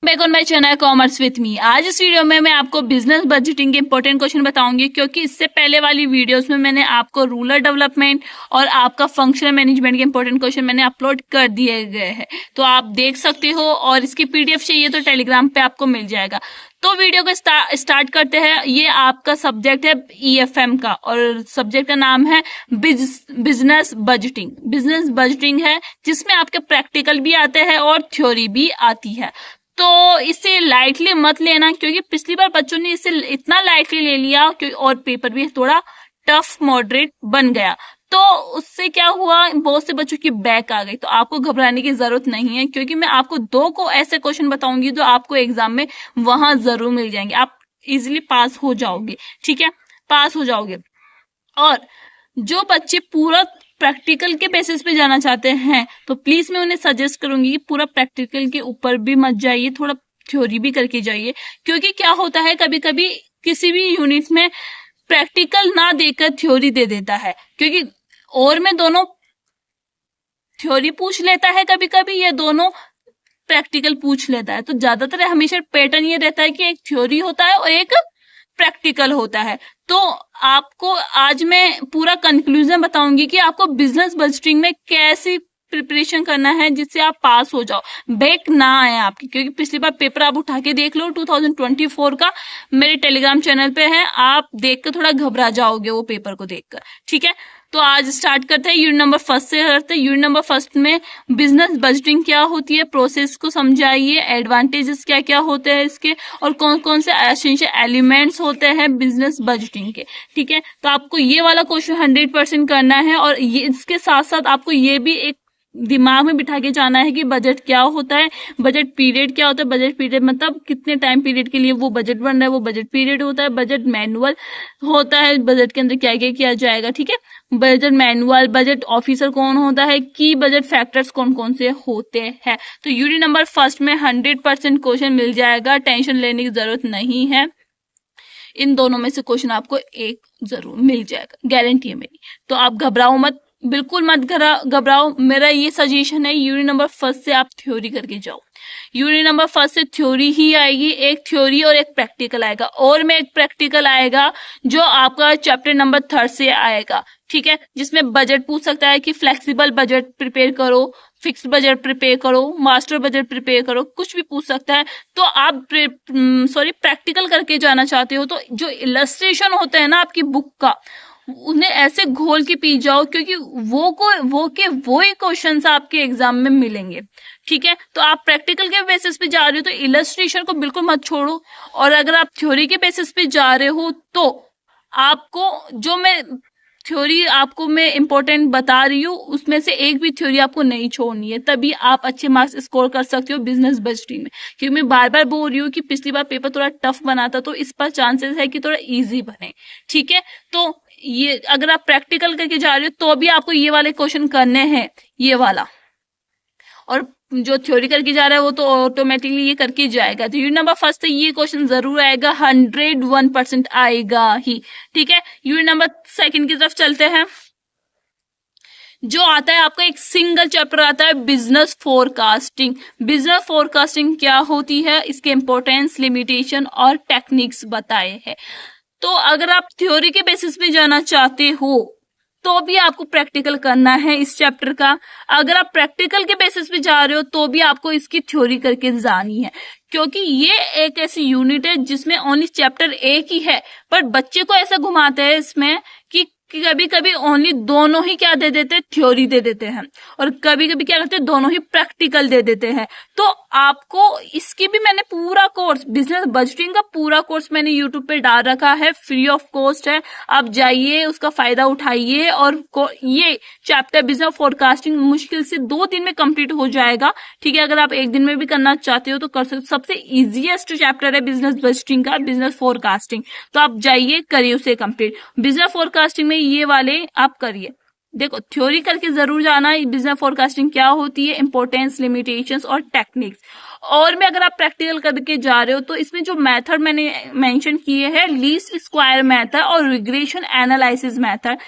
Back on my channel commerce with me. आज इस video में मैं आपको बिजनेस बजटिंग के इंपॉर्टेंट क्वेश्चन बताऊंगी, क्योंकि इससे पहले वाली वीडियोस में मैंने आपको रूरल डेवलपमेंट और आपका फंक्शनल मैनेजमेंट के इंपॉर्टेंट क्वेश्चन मैंने अपलोड कर दिए गए हैं, तो आप देख सकते हो। और इसकी पीडीएफ चाहिए तो टेलीग्राम पे आपको मिल जाएगा। तो वीडियो को स्टार्ट करते हैं। ये आपका सब्जेक्ट है ईएफएम का, और सब्जेक्ट का नाम है बिजनेस बजटिंग। बिजनेस बजटिंग है जिसमें आपके प्रैक्टिकल भी आते हैं और थ्योरी भी आती है। तो इसे लाइटली मत लेना, क्योंकि पिछली बार बच्चों ने इसे इतना लाइटली ले लिया और पेपर भी थोड़ा टफ मॉडरेट बन गया। तो उससे क्या हुआ, बहुत से बच्चों की बैक आ गई। तो आपको घबराने की जरूरत नहीं है, क्योंकि मैं आपको दो को ऐसे क्वेश्चन बताऊंगी जो आपको एग्जाम में वहां जरूर मिल जाएंगे। आप इजिली पास हो जाओगे, ठीक है, पास हो जाओगे। और जो बच्चे पूरा प्रैक्टिकल के बेसिस पे जाना चाहते हैं, तो प्लीज मैं उन्हें सजेस्ट करूंगी कि पूरा प्रैक्टिकल के ऊपर भी मत जाइए, थोड़ा थ्योरी भी करके जाइए। क्योंकि क्या होता है, कभी कभी किसी भी यूनिट में प्रैक्टिकल ना देकर थ्योरी दे देता है, क्योंकि और में दोनों थ्योरी पूछ लेता है कभी कभी, या दोनों प्रैक्टिकल पूछ लेता है। तो ज्यादातर हमेशा पैटर्न ये रहता है कि एक थ्योरी होता है और एक प्रैक्टिकल होता है। तो आपको आज मैं पूरा कंक्लूजन बताऊंगी कि आपको बिजनेस बजटिंग में कैसी प्रिपरेशन करना है जिससे आप पास हो जाओ, बैक ना आए आपकी। क्योंकि पिछली बार पेपर आप उठा के देख लो 2024 का, मेरे टेलीग्राम चैनल पे है, आप देख कर थोड़ा घबरा जाओगे वो पेपर को देखकर, ठीक है। तो आज स्टार्ट करते हैं। यूनिट नंबर फर्स्ट से करते हैं। यूनिट नंबर फर्स्ट में बिजनेस बजटिंग क्या होती है, प्रोसेस को समझाइए, एडवांटेजेस क्या क्या होते हैं इसके, और कौन कौन से एसेंशियल एलिमेंट्स होते हैं बिजनेस बजटिंग के, ठीक है। तो आपको ये वाला क्वेश्चन 100% करना है। और ये इसके साथ साथ आपको ये भी एक दिमाग में बिठा के जाना है कि बजट क्या होता है, बजट पीरियड क्या होता है। बजट पीरियड मतलब कितने टाइम पीरियड के लिए वो बजट बन रहा है, वो बजट पीरियड होता है। बजट मैनुअल होता है, बजट के अंदर क्या क्या किया जाएगा, ठीक है। बजट मैनुअल, बजट ऑफिसर कौन होता है, की बजट फैक्टर्स कौन कौन से होते हैं। तो यूनिट नंबर फर्स्ट में 100% क्वेश्चन मिल जाएगा, टेंशन लेने की जरूरत नहीं है। इन दोनों में से क्वेश्चन आपको एक जरूर मिल जाएगा, गारंटी है मेरी। तो आप घबराओ मत, बिल्कुल मत घबराओ। मेरा ये सजेशन है, यूनिट नंबर फर्स्ट से आप थ्योरी करके जाओ। यूनिट नंबर फर्स्ट से थ्योरी ही आएगी, एक थ्योरी और एक प्रैक्टिकल आएगा, और में एक प्रैक्टिकल आएगा जो आपका चैप्टर नंबर 3 से आएगा, ठीक है। जिसमें बजट पूछ सकता है कि फ्लेक्सिबल बजट प्रिपेयर करो, फिक्स्ड बजट प्रिपेयर करो, मास्टर बजट प्रिपेयर करो, कुछ भी पूछ सकता है। तो आप प्रैक्टिकल करके जाना चाहते हो, तो जो इलस्ट्रेशन होता है ना आपकी बुक का, उन्हें ऐसे घोल के पी जाओ, क्योंकि वो ही क्वेश्चन आपके एग्जाम में मिलेंगे, ठीक है। तो आप प्रैक्टिकल के बेसिस पे जा रहे हो तो इलस्ट्रेशन को बिल्कुल मत छोड़ो। और अगर आप थ्योरी के बेसिस पे जा रहे हो तो आपको जो मैं थ्योरी आपको मैं इंपॉर्टेंट बता रही हूँ, उसमें से एक भी थ्योरी आपको नहीं छोड़नी है, तभी आप अच्छे मार्क्स स्कोर कर सकते हो बिजनेस बजटिंग में। क्योंकि मैं बार बार बोल रही हूँ कि पिछली बार पेपर थोड़ा टफ बना था, तो इस पर चांसेस है कि थोड़ा इजी बने, ठीक है। तो ये अगर आप प्रैक्टिकल करके जा रहे हो तो भी आपको ये वाले क्वेश्चन करने हैं, ये वाला। और जो थ्योरी करके जा रहा है वो तो ऑटोमेटिकली ये करके जाएगा। तो यूनिट नंबर फर्स्ट से ये क्वेश्चन जरूर आएगा, 101% आएगा ही, ठीक है। यूनिट नंबर सेकंड की तरफ चलते हैं। जो आता है आपका एक सिंगल चैप्टर आता है, बिजनेस फोरकास्टिंग। बिजनेस फोरकास्टिंग क्या होती है, इसके इंपॉर्टेंस, लिमिटेशन और टेक्निक्स बताए हैं। तो अगर आप थ्योरी के बेसिस पे जाना चाहते हो तो भी आपको प्रैक्टिकल करना है इस चैप्टर का। अगर आप प्रैक्टिकल के बेसिस पे जा रहे हो तो भी आपको इसकी थ्योरी करके जानी है, क्योंकि ये एक ऐसी यूनिट है जिसमें ओनली चैप्टर एक ही है, पर बच्चे को ऐसा घुमाते हैं इसमें कि कभी कभी ओनली दोनों ही क्या दे देते हैं, थ्योरी दे देते हैं, और कभी कभी क्या करते हैं, दोनों ही प्रैक्टिकल दे देते हैं। तो आपको इसकी भी मैंने पूरा कोर्स, बिजनेस बजटिंग का पूरा कोर्स मैंने यूट्यूब पे डाल रखा है, फ्री ऑफ कॉस्ट है। आप जाइए, उसका फायदा उठाइए। और ये चैप्टर बिजनेस फोरकास्टिंग मुश्किल से 2 दिन में कंप्लीट हो जाएगा, ठीक है। अगर आप एक दिन में भी करना चाहते हो तो कर सकते। सबसे इजीएस्ट चैप्टर है बिजनेस बजटिंग का, बिजनेस फोरकास्टिंग। तो आप जाइए, करिए उसे कंप्लीट। बिजनेस फोरकास्टिंग में ये वाले आप करिए। देखो, थ्योरी करके जरूर जाना, बिजनेस फोरकास्टिंग क्या होती है, इंपॉर्टेंस, लिमिटेशंस और टेक्निक्स। और में अगर आप प्रैक्टिकल करके जा रहे हो तो इसमें जो मेथड मैंने मेंशन किए हैं, लीस्ट स्क्वायर मेथड और रिग्रेशन एनालिसिस मेथड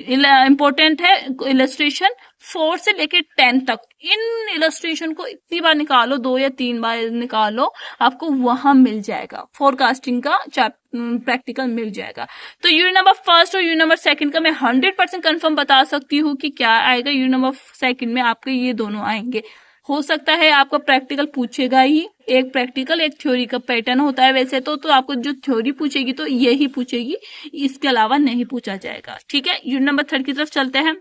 इंपॉर्टेंट है। इलस्ट्रेशन 4 से लेके 10 तक इन इलस्ट्रेशन को इतनी बार निकालो, 2 या 3 बार निकालो, आपको वहां मिल जाएगा फोरकास्टिंग का प्रैक्टिकल मिल जाएगा। तो यूनिट नंबर फर्स्ट और यूनिट नंबर सेकंड का मैं 100% कंफर्म बता सकती हूँ कि क्या आएगा। यूनिट नंबर सेकंड में आपके ये दोनों आएंगे। हो सकता है आपका प्रैक्टिकल पूछेगा ही, एक प्रैक्टिकल एक थ्योरी का पैटर्न होता है वैसे तो आपको जो थ्योरी पूछेगी तो यही पूछेगी, इसके अलावा नहीं पूछा जाएगा। ठीक है, यूनिट नंबर 3 की तरफ चलते हैं,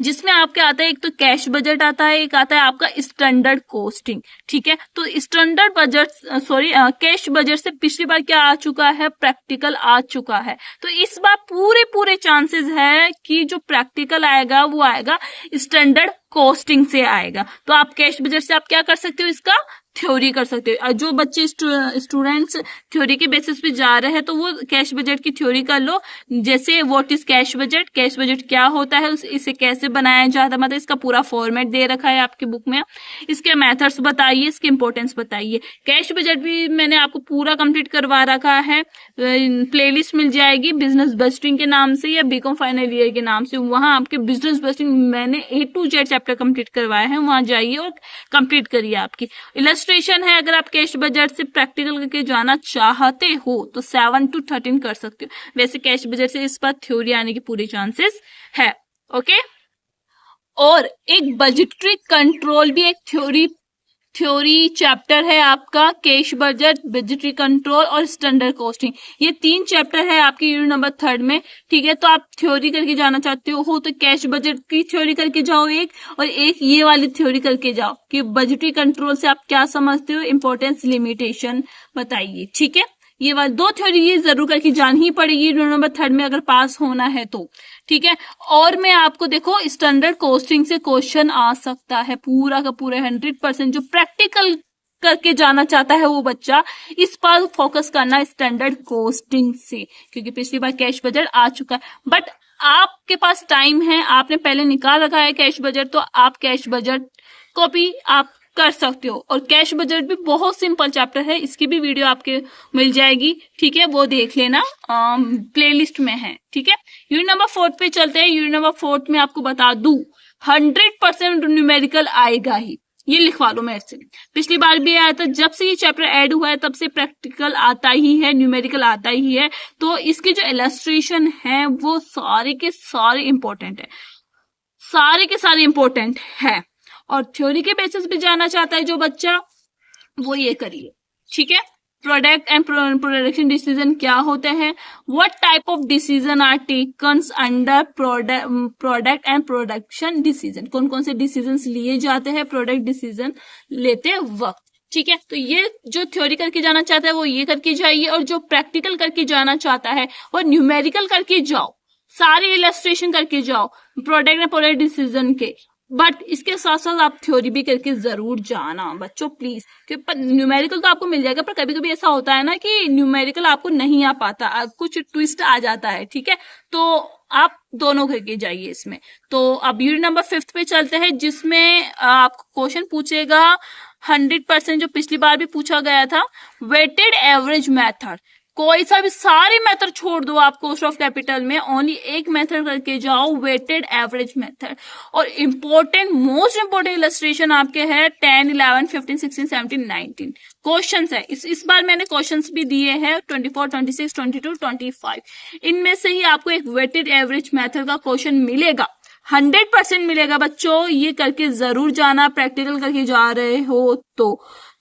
जिसमें आपके आता है एक तो कैश बजट आता है, एक आता है आपका स्टैंडर्ड कॉस्टिंग। ठीक है, तो स्टैंडर्ड बजट कैश बजट से पिछली बार क्या आ चुका है, प्रैक्टिकल आ चुका है। तो इस बार पूरे चांसेस है कि जो प्रैक्टिकल आएगा वो आएगा स्टैंडर्ड कॉस्टिंग से आएगा। तो आप कैश बजट से आप क्या कर सकते हो, इसका थ्योरी कर सकते हो। जो बच्चे स्टूडेंट्स थ्योरी के बेसिस पे जा रहे हैं तो वो कैश बजट की थ्योरी कर लो, जैसे व्हाट इज कैश बजट क्या होता है, इसे कैसे बनाया जाता है, मतलब इसका पूरा फॉर्मेट दे रखा है आपकी बुक में। इसके मेथड्स बताइए, इसकी इंपॉर्टेंस बताइए। कैश बजट भी मैंने आपको पूरा कंप्लीट करवा रखा है, प्लेलिस्ट मिल जाएगी बिजनेस बजटिंग के नाम से या बीकॉम फाइनल ईयर के नाम से। वहां आपके बिजनेस बजटिंग मैंने A to Z chapter complete करवाए हैं, वहां जाइए और कंप्लीट करिए। आपकी इलस्ट्रेशन है, अगर आप कैश बजट से प्रैक्टिकल करके जाना चाहते हो तो 7 to 13 कर सकते हो। वैसे कैश बजट से इस बार थ्योरी आने की पूरी चांसेस है। ओके, और एक बजटरी कंट्रोल भी एक थ्योरी चैप्टर है आपका, कैश बजट, बजटरी कंट्रोल और स्टैंडर्ड कॉस्टिंग। ये 3 चैप्टर है आपके यूनिट नंबर 3 में। ठीक है, तो आप थ्योरी करके जाना चाहते हो तो कैश बजट की थ्योरी करके जाओ एक, और एक ये वाली थ्योरी करके जाओ कि बजटरी कंट्रोल से आप क्या समझते हो, इंपॉर्टेंस, लिमिटेशन बताइए। ठीक है, ये वाली 2 थ्योरी ये जरूर करके जानी ही पड़ेगी यूनिट नंबर 3 में अगर पास होना है तो। ठीक है, और मैं आपको देखो स्टैंडर्ड कॉस्टिंग से क्वेश्चन आ सकता है पूरा का पूरा 100%। जो प्रैक्टिकल करके जाना चाहता है वो बच्चा इस पर फोकस करना स्टैंडर्ड कॉस्टिंग से, क्योंकि पिछली बार कैश बजट आ चुका है। बट आपके पास टाइम है, आपने पहले निकाल रखा है कैश बजट, तो आप कैश बजट को भी आप कर सकते हो। और कैश बजट भी बहुत सिंपल चैप्टर है, इसकी भी वीडियो आपके मिल जाएगी। ठीक है, वो देख लेना, प्लेलिस्ट में है। ठीक है, यूनिट नंबर 4 पे चलते हैं। यूनिट नंबर 4 में आपको बता दूं 100% न्यूमेरिकल आएगा ही, ये लिखवा लो मेरे से। पिछली बार भी आया था, जब से ये चैप्टर ऐड हुआ है तब से प्रैक्टिकल आता ही है, न्यूमेरिकल आता ही है। तो इसके जो इलस्ट्रेशन है वो सारे के सारे इंपॉर्टेंट है, सारे के सारे इंपॉर्टेंट है। और थ्योरी के बेसिस पे जाना चाहता है जो बच्चा, वो ये करिए। ठीक है, प्रोडक्ट एंड प्रोडक्शन डिसीजन क्या होते हैं, what type of decision are taken under product and production decision, कौन कौन से डिसीजन लिए जाते हैं प्रोडक्ट डिसीजन लेते वक्त। ठीक है, तो ये जो थ्योरी करके जाना चाहता है वो ये करके जाइए, और जो प्रैक्टिकल करके जाना चाहता है वो न्यूमेरिकल करके जाओ, सारे इलस्ट्रेशन करके जाओ प्रोडक्ट एंड प्रोडक्ट डिसीजन के। बट इसके साथ साथ आप थ्योरी भी करके जरूर जाना बच्चों प्लीज, क्योंकि न्यूमेरिकल तो आपको मिल जाएगा, पर कभी कभी ऐसा होता है ना कि न्यूमेरिकल आपको नहीं आ पाता, कुछ ट्विस्ट आ जाता है। ठीक है, तो आप दोनों करके जाइए इसमें। तो अब यूनिट नंबर 5 पे चलते हैं, जिसमें आपको क्वेश्चन पूछेगा 100% जो पिछली बार भी पूछा गया था, वेटेड एवरेज मेथड। कोई सा भी, सारे मेथड छोड़ दो आप कॉस्ट ऑफ कैपिटल में, ओनली एक मेथड करके जाओ, वेटेड एवरेज मेथड। और इम्पोर्टेंट, मोस्ट इम्पोर्टेंट इलस्ट्रेशन आपके है 10, 11, 15, 16, 17, 19 क्वेश्चंस है। इस बार मैंने क्वेश्चंस भी दिए हैं 24, 26, 22, 25। इनमें से ही आपको एक वेटेड एवरेज मेथड का क्वेश्चन मिलेगा, 100% मिलेगा बच्चों। ये करके जरूर जाना, प्रैक्टिकल करके जा रहे हो तो।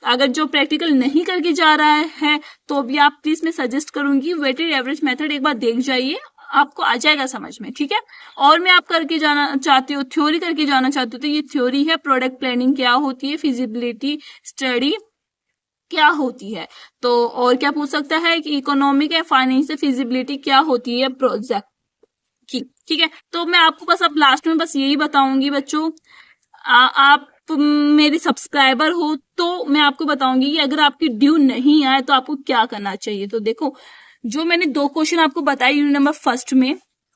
अगर जो प्रैक्टिकल नहीं करके जा रहा है तो भी आप प्लीज, मैं सजेस्ट करूंगी वेटेड एवरेज मेथड एक बार देख जाइए, आपको आ जाएगा समझ में। ठीक है, और मैं आप करके जाना चाहते हो, थ्योरी करके जाना चाहते हो तो ये थ्योरी है, प्रोडक्ट प्लानिंग क्या होती है, फिजिबिलिटी स्टडी क्या होती है। तो और क्या पूछ सकता है कि इकोनॉमिक या फाइनेंशियल फिजिबिलिटी क्या होती है प्रोजेक्ट की। ठीक है, तो मैं आपको बस अब लास्ट में बस यही बताऊंगी बच्चों, आप मेरी सब्सक्राइबर हो तो मैं आपको बताऊंगी कि अगर आपकी ड्यू नहीं आए तो आपको क्या करना चाहिए। तो देखो, जो मैंने 2 क्वेश्चन आपको बताए यूनिट नंबर 1 में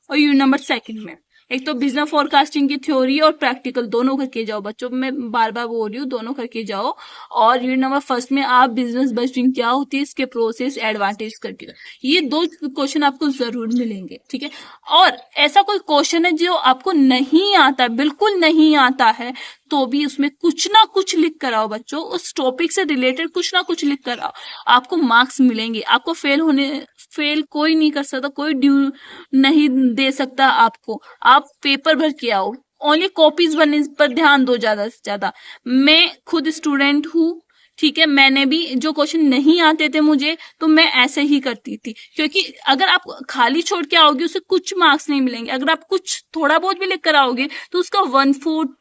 और यूनिट नंबर 2 में, एक तो बिजनेस फोरकास्टिंग की थ्योरी और प्रैक्टिकल दोनों करके जाओ बच्चों, मैं बार बार बोल रही हूँ, दोनों करके जाओ। और यूनिट नंबर फर्स्ट में आप बिजनेस बजटिंग क्या होती है, इसके प्रोसेस एडवांटेज करके, ये 2 क्वेश्चन आपको जरूर मिलेंगे, ठीक है। और ऐसा कोई क्वेश्चन है जो आपको नहीं आता, बिल्कुल नहीं आता है, तो भी उसमें कुछ ना कुछ लिख कर आओ बच्चों, उस टॉपिक से रिलेटेड कुछ ना कुछ लिख कर आओ, आपको मार्क्स मिलेंगे। आपको फेल कोई नहीं कर सकता, कोई ड्यू नहीं दे सकता आपको। आप पेपर भर के आओ, ओनली कॉपीज बनने पर ध्यान दो ज्यादा से ज्यादा। मैं खुद स्टूडेंट हूँ, ठीक है, मैंने भी जो क्वेश्चन नहीं आते थे मुझे, तो मैं ऐसे ही करती थी, क्योंकि अगर आप खाली छोड़ के आओगे उससे कुछ मार्क्स नहीं मिलेंगे। अगर आप कुछ थोड़ा बहुत भी लिख कर आओगे तो उसका 1/4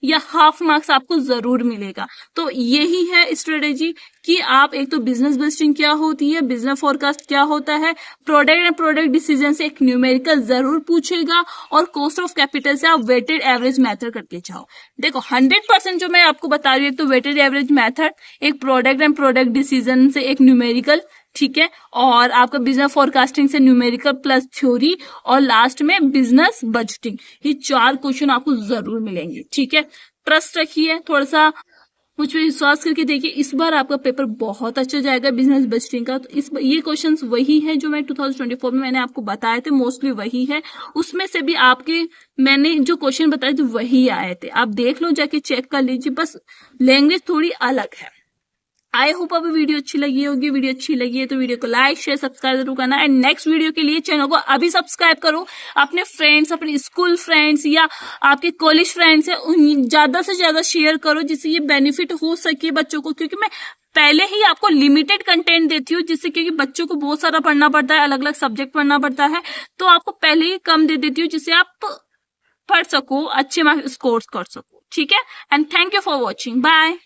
या हाफ मार्क्स आपको जरूर मिलेगा। तो यही है स्ट्रेटेजी कि आप एक तो बिजनेस बजटिंग क्या होती है, बिजनेस फोरकास्ट क्या होता है, प्रोडक्ट एंड प्रोडक्ट डिसीजन से एक न्यूमेरिकल जरूर पूछेगा, और कॉस्ट ऑफ कैपिटल से आप वेटेड एवरेज मेथड करके जाओ। देखो 100% जो मैं आपको बता रही हूँ, तो वेटेड एवरेज मेथड, एक प्रोडक्ट एंड प्रोडक्ट डिसीजन से एक न्यूमेरिकल, ठीक है, और आपका बिजनेस फोरकास्टिंग से न्यूमेरिकल प्लस थ्योरी, और लास्ट में बिजनेस बजटिंग। ये 4 क्वेश्चन आपको जरूर मिलेंगे, ठीक है। ट्रस्ट रखिए, थोड़ा सा मुझ पे विश्वास करके देखिए, इस बार आपका पेपर बहुत अच्छा जाएगा बिजनेस बजटिंग का। तो ये क्वेश्चंस वही है जो मैं 2024 में मैंने आपको बताए थे, मोस्टली वही है। उसमें से भी आपके मैंने जो क्वेश्चन बताए थे वही आए थे, आप देख लो, जाके चेक कर लीजिए, बस लैंग्वेज थोड़ी अलग है। आई होप अभी वीडियो अच्छी लगी होगी। वीडियो अच्छी लगी है तो वीडियो को लाइक शेयर सब्सक्राइब जरूर करना, एंड नेक्स्ट वीडियो के लिए चैनल को अभी सब्सक्राइब करो। अपने फ्रेंड्स, अपने स्कूल फ्रेंड्स या आपके कॉलेज फ्रेंड्स है, उन ज्यादा से ज्यादा शेयर करो, जिससे ये बेनिफिट हो सके बच्चों को, क्योंकि मैं पहले ही आपको लिमिटेड कंटेंट देती हूँ, जिससे क्योंकि बच्चों को बहुत सारा पढ़ना पड़ता है, अलग अलग सब्जेक्ट पढ़ना पड़ता है, तो आपको पहले ही कम दे देती हूँ, जिससे आप पढ़ सको, अच्छे मार्क्स स्कोर कर सको, ठीक है। And thank you for watching, bye.